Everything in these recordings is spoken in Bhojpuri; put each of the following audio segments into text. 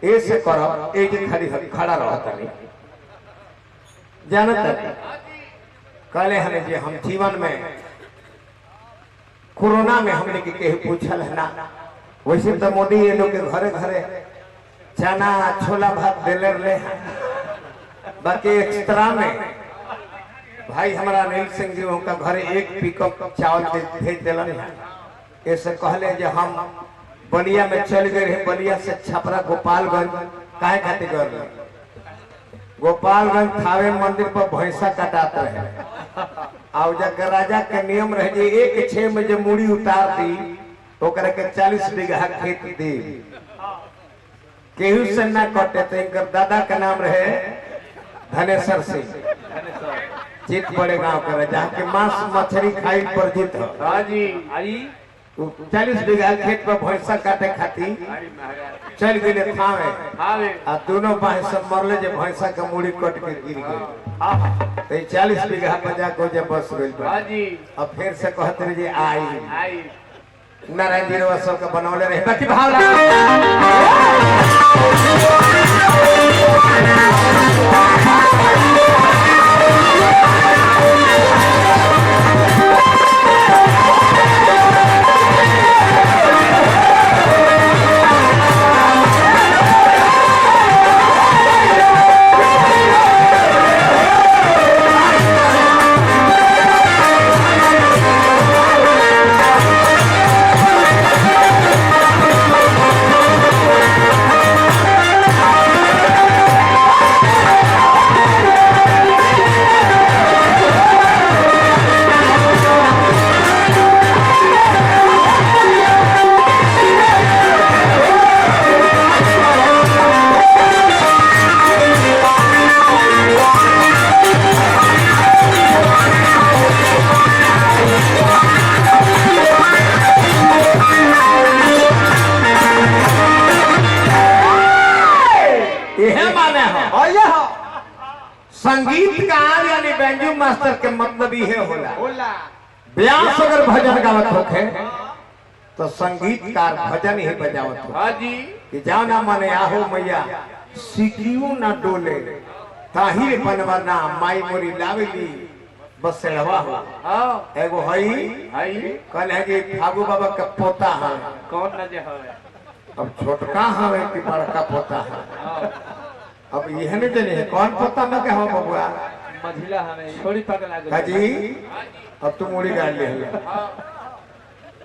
ऐसे करब ए जे खड़ी खड़ा रहता नहीं जानता कहले हमें जे हम जीवन में कोरोना में हमने के कहीं पूछल है ना वैसे तो मोदी ये लोग के घरे घरे चना छोला भात दिले रहे बाकी एक्स्ट्रा में भाई हमारा अनिल सिंह जी उनका घरे एक पिकअप चावल भेज दिलन ऐसे कहले जे हम बलिया में चल गए रहे बलिया से छपरा गोपालगंज काहे खातिर गए गोपालगंज थावे मंदिर पर भैंसा काटाते रहे और जब राजा के नियम रहे जे 1-6 में जो मूड़ी उतार दी तो के 40 बीघा खेत दी केहू से ना कटे तो इनकर दादा का नाम रहे धनेश्वर सिंह चित बड़े गांव के जहाँ के मांस मछली खाई पर जीत 40 बीघा खेत पर भैंसा काटे खाती चल गए थावे आ दोनों बाहें सब मरले जे भैंसा के मूड़ी कट के गिर गई तो 40 बीघा बजा को जब बस गई अब फिर से कहते रहे आई नारायण जी सब के बनौले रहे बाकी भाव संगीतकार यानी बैंजू मास्टर के मतलब ये होला व्यास अगर भजन गावत होखे तो संगीतकार भजन ही बजावत हो कि जाओ ना मने आहो मैया सिकियो ना डोले ताहिर बनवाना माई मोरी लावेली बस सेवा हो एगो हई कल है कि फागू बाबा का पोता है कौन न जे हवे अब छोटका हवे कि बड़का पोता है अब यह नहीं जाने है कौन पोता में क्या हो बबुआ मझिला हमें थोड़ी पगला गई काजी अब तुम मुड़ी गाड़ ले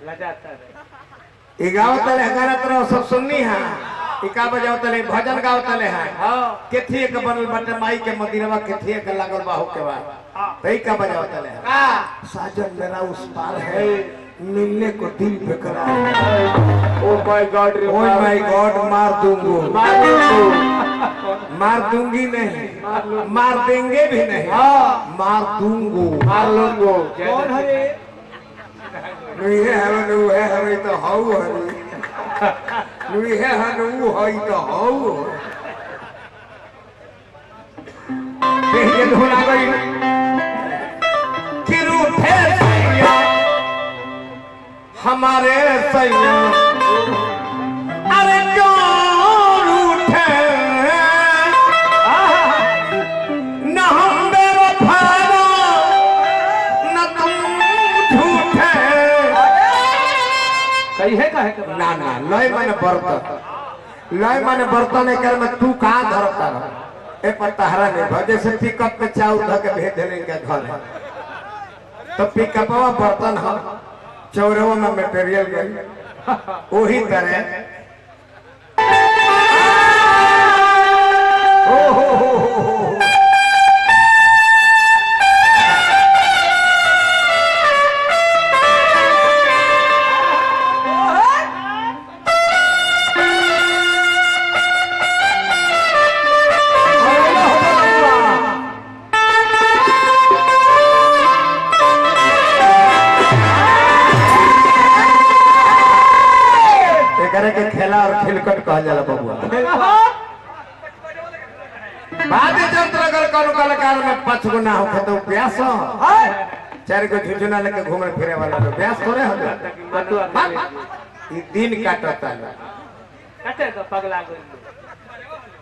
लजाता है गाँव तले गाना तरह सब सुननी है इका बजाओ तले भजन गाओ तले है केथिए के बनल बटे माई के मंदिरवा केथिए के लागल बाहु के बाद तई का बजाओ तले है साजन मेरा उस पार है मिलने को दिल बेकरार ओ माय गॉड मार दूंगी नहीं मार देंगे भी नहीं मार लूंगो कौन है नुहे हनु है हवे तो हाउ हनु नुहे हनु हई तो हाउ देखे धोला गई कि रूठे हमारे सैया अरे क्यों रूठे न हम बेवफा न तुम झूठे कही है कहे ना लय माने बर्तन कर में तू कहाँ धरता रह ए पर तहरा नहीं भजे से पिकअप पे चाउर धो के भेज देने के घर है तो पिकअपवा बर्तन है चौरवा में मटेरियल गई वही तरह के खेला और खिलकट कहा जाला बबुआ बाद जंत्र अगर कोनो कलाकार में 5 गुना होखे तो व्यास 4 गो झुझुना लेके घूमे फिरे वाला तो व्यास थोड़े हो ई दिन काटता कटे तो पगला गई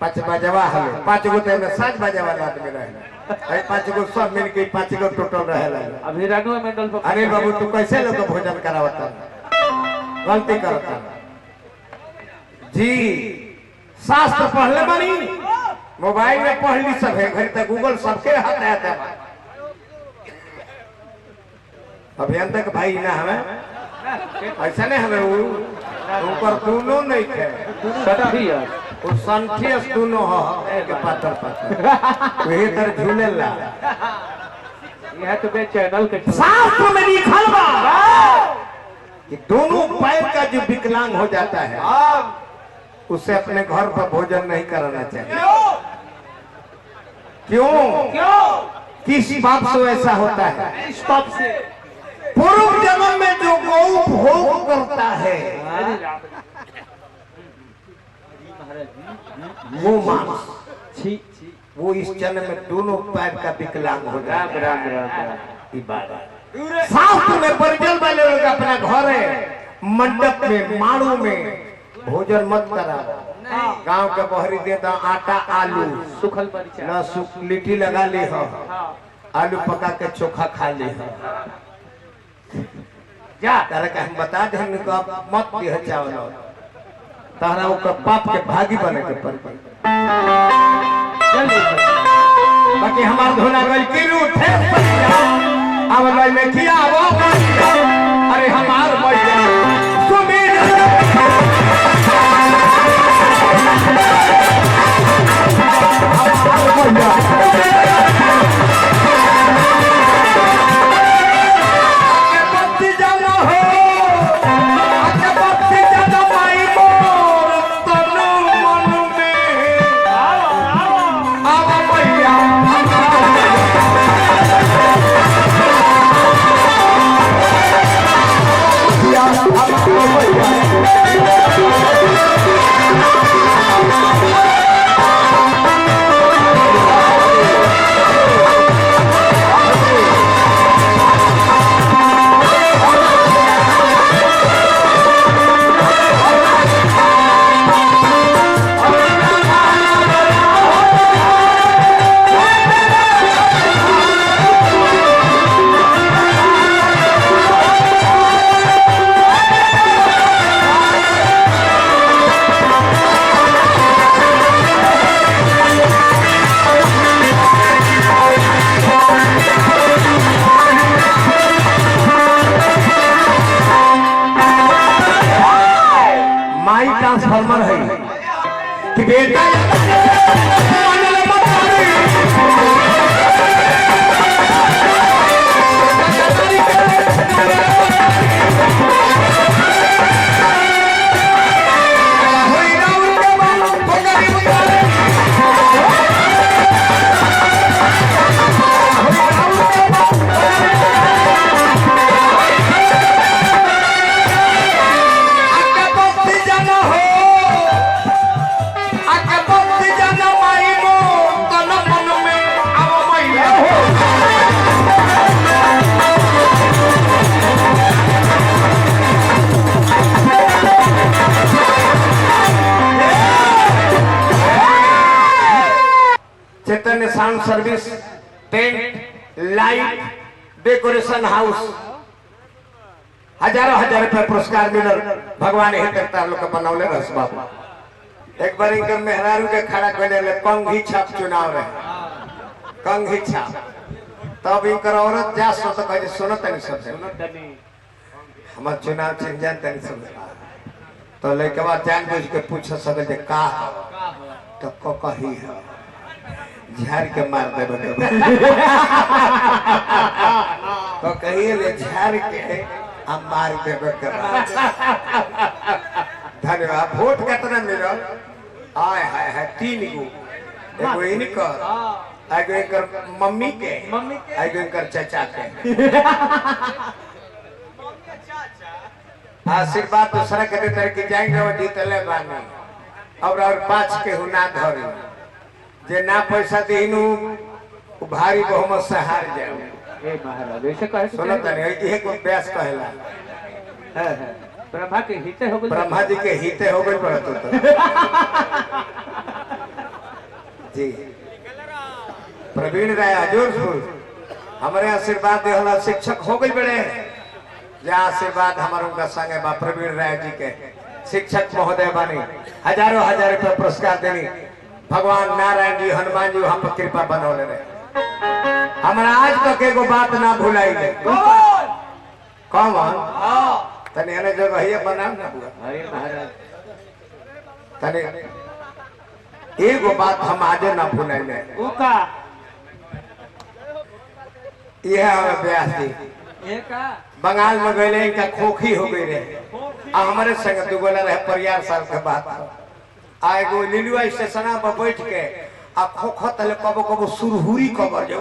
पांच बजवा हले 5 गो ते में 7 बजवा आदमी रहे अरे 5 गो सब मिल के 5 गो टोटल रहे अभी रानुआ मेंडल पर अरे बाबू तू कैसे लोग को भोजन करावता गलती करता जी शास्त्र पढ़ले बनी मोबाइल में पढ़ ली सब है घर तक गूगल सबके हाथ आता है अभियंता भाई ना हमें ऐसा नहीं हमें ऊपर दोनों नहीं थे वो संठियस दोनों हो के पातर पातर वही तर झूले ला यह तो बे चैनल के शास्त्र में लिखल बा कि दोनों पैर का जो विकलांग हो जाता है उसे अपने घर पर भोजन नहीं कराना चाहिए क्यों क्यों किस बात से ऐसा होता है इस बात से पूर्व जन्म में जो गौ भोग करता है वो मांस वो इस जन्म में दोनों पैर का विकलांग हो जाता है शास्त्र में परिजन वाले लोग अपना घर है मंडप में माड़ू में भोजन मत कराओ गांव के बहरी देता आटा आलू सुखल मरीचा न सुख लिट्टी लगा ली हो आलू पका के चोखा खा ली हो जा तारा का हम बता दे हमको मत दिह चावल तारा ओकर पाप के भागी बने के पर बाकी हमार धोना गल की रूठे अब लय में किया वो अरे हमार भैया सुमीर ट्रांसफार्मर है कि बेटा Chaitanya sound service tent light decoration house हजारों हजार रुपया पुरस्कार मिलल भगवान ही तक लोग के बनौले रस बाबू एक बार इनकर मेहरारू के खड़ा कर ले कंघी छाप चुनाव रहे कंघी छाप तब इनकर औरत जा सो तो कहे सुनो तनी सब हमार चुनाव चिन्ह जान तनी सब तो लेके बाद जान बुझ के पूछ सके जे का तो को कही है झाड़ के मार दे तो कहिए ले झाड़ के हम मार देवे धन्यवाद वोट कितना मिलल हाय हाय हाय 3 गो एगो इनकर एगो इनकर मम्मी के एगो इनकर चाचा के आशीर्वाद दूसरा के देते कि जाएंगे वो जीतले बानी और 5 के हुना धरी जे ना पैसा देनु भारी बहुमत से हार जाए ए महाराज ऐसे कहे सुनो तनी ये को व्यास कहला है ब्रह्मा के हिते हो गए ब्रह्मा जी के हिते हो गए पड़त तो जी प्रवीण राय हजूरपुर हमारे आशीर्वाद देहला शिक्षक हो गई बड़े जहाँ आशीर्वाद हमारे उनका संग बा प्रवीण राय जी के शिक्षक महोदय बानी हजारों हजार रुपये पुरस्कार देनी भगवान नारायण जी हनुमान जी वहां पर कृपा बनौले रहे हमारा आज तक एगो बात ना भुलाई गई कौन तने एने जगह ये बनाम ना हुआ अरे महाराज तने एगो बात हम आजे ना भुलाई ले उका यह हमें ब्यास जी एका बंगाल में गए इनका खोखी हो गई रहे हमारे संग दुगोला रहे परियार साल के बाद आ एगो लिलुआ स्टेशन पर बैठ के आ खोखो तले कबो कबो सुरहुरी कबर जो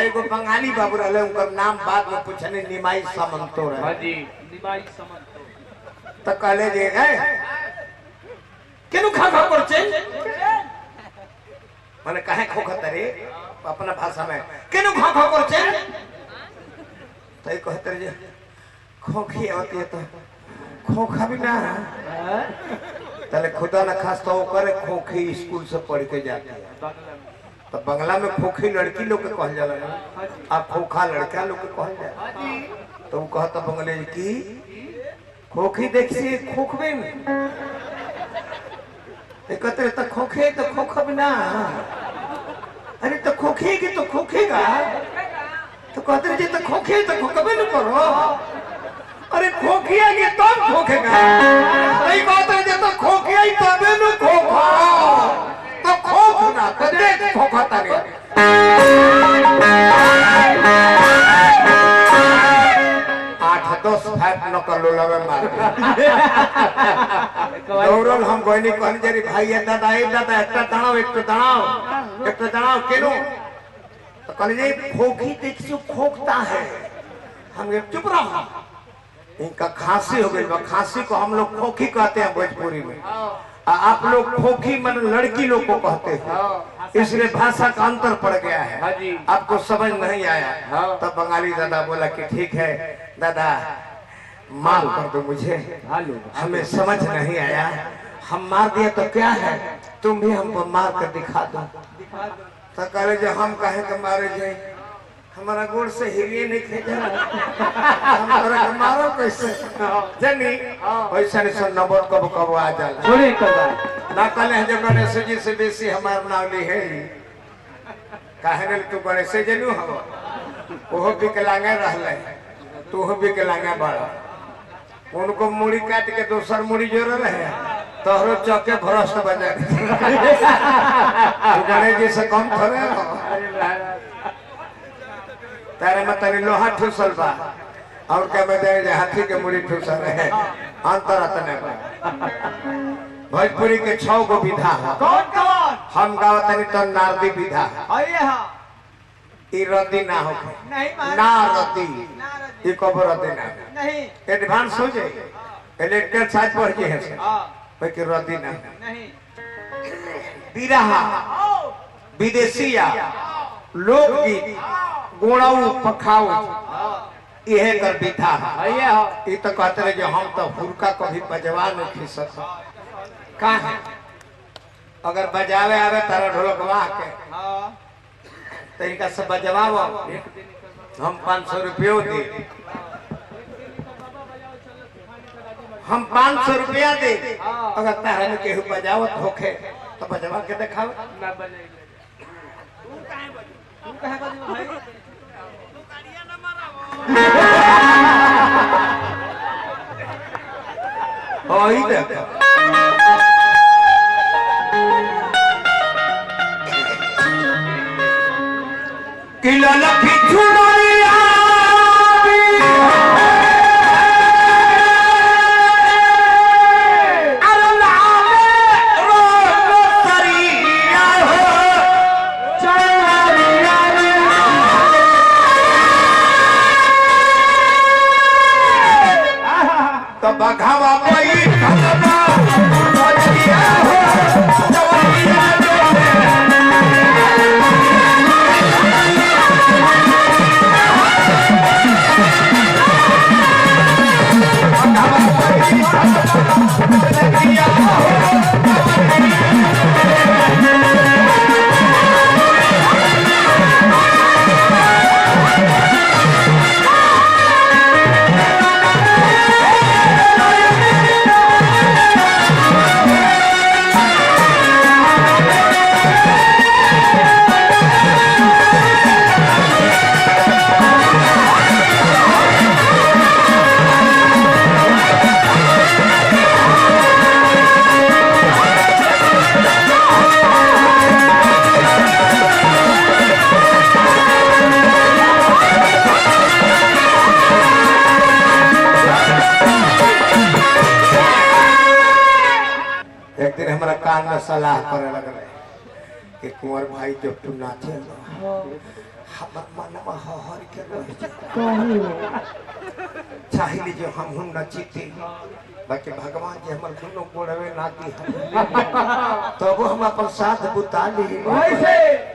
एगो बंगाली बाबू रहे उनका नाम बाद में पूछने निमाई सामंतो रहे हां जी निमाई सामंतो तो कहले जे है केनु खा खा करछे माने काहे खोखत रे अपना भाषा में केनु खा खा करछे तई कहत रे खोखी होती है तो खोखा भी ना तले खुदा न खास तो करे खोखी स्कूल से पढ़ के जाती है तो बंगला में खोखी लड़की लोग के कहल जाला ना आ खोखा लड़का लोग के कहल जाला तो वो कहता बंगले की खोखी देखिए खोखबे में एकत्र तो खोखे तो खोखा भी ना अरे तो खोखेगी तो खोखेगा तो कहते रहे तो खोखे तो खोखबे न करो अरे खोखिया के तब खोखेगा नहीं बात है तो खोखिया ही तबे न खोखा तो खोख ना तो देख खोखता नहीं 8-10 फैट न कर लो लवे मार दौड़ल हम कोई कहन जरी भाई ए दादा एकटा दाणाव केनो तो कहले जे खोखी देखियो खोखता है हम ये चुप रहो इनका खांसी हो गई खांसी को हम लोग खोखी कहते हैं भोजपुरी में आप लोग खोखी मन लड़की लोग को कहते हैं इसलिए भाषा का अंतर पड़ गया है आपको समझ नहीं आया तब बंगाली दादा बोला कि ठीक है दादा माफ कर दो मुझे हमें समझ नहीं आया हम मार दिया तो क्या है तुम भी हमको मार कर दिखा दो तो कहे जो हम कहे कि मारे जाए हमारा गोड़ से हिलिए नहीं खेजा हमारा मारो कैसे जनी वैसा नहीं नबोद कब कब आ जाला छोड़ी कबा ना कले जो गणेश जी से बेसी हमार नाम ली है काहे ने तू गणेश जनु हम ओहो विकलांग रहले तू हो विकलांग बड़ा उनको मुड़ी काट के दूसर मुड़ी जोड़ रहे तोहरो चौके भरोसा बजा गणेश जी से कम थोड़े तारे में तनी लोहा ठुसल बा और क्या बजाए हाथी के मुड़ी ठुसल है अंतर अतने भोजपुरी के 6 गो विधा है कौन हम गावतनी तो नारदी विधा अरे हां ई रदी ना हो नहीं ना रदी ई कब रदी ना नहीं एडवांस हो जाए इलेक्ट्रिक साथ पढ़ के है हां भाई के रदी ना नहीं बिरहा विदेशिया लोकगीत गोड़ाऊ पखाऊ यह कर विधा है ये तो कहते रहे जो हम तो हुरका कभी बजवा नहीं खी सक कहा अगर बजावे आवे तारा ढोलकवा के तरीका से बजवाओ हम 500 रुपये दे हम 500 रुपया दे अगर तारा में केहू बजावत होखे तो बजवा के दिखाओ ना बजाई तू कहे बजवा भाई तू गाड़िया ना मारा ओही देखो किला लखी छुड़िया बघावा कोई खतरा बजिया हो जवानिया बघावा कोई खतरा बजिया हमारा कान में सलाह करे लगले कि कुंवर भाई जब तू नाचे हमर मनवा हर के चाहिए जो हम नचीते बाकी भगवान जी हमर दोनों गोड़वे नाती तब हम अपन साथ बुता ली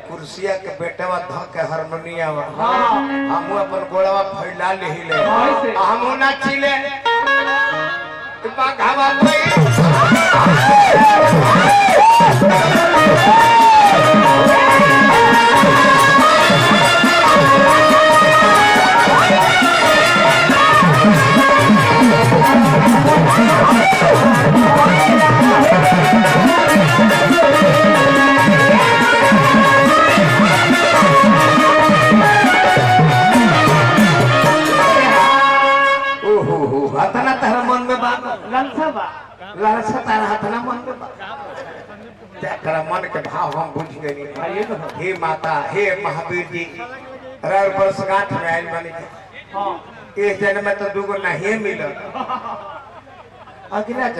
कुर्सिया के बेटवा ध के हारमोनिया हम अपन गोड़वा फैला ली हम नाचिले बाघावा हतना तारा मन में बात लालसा तारा हतना मन में बात तेरा मन के भाव हम बुझ गए हे माता हे महावीर जी रर वर्षगांठ में आयल बनी इस जन्म में तो दूगो नहीं मिलल अगला जन्म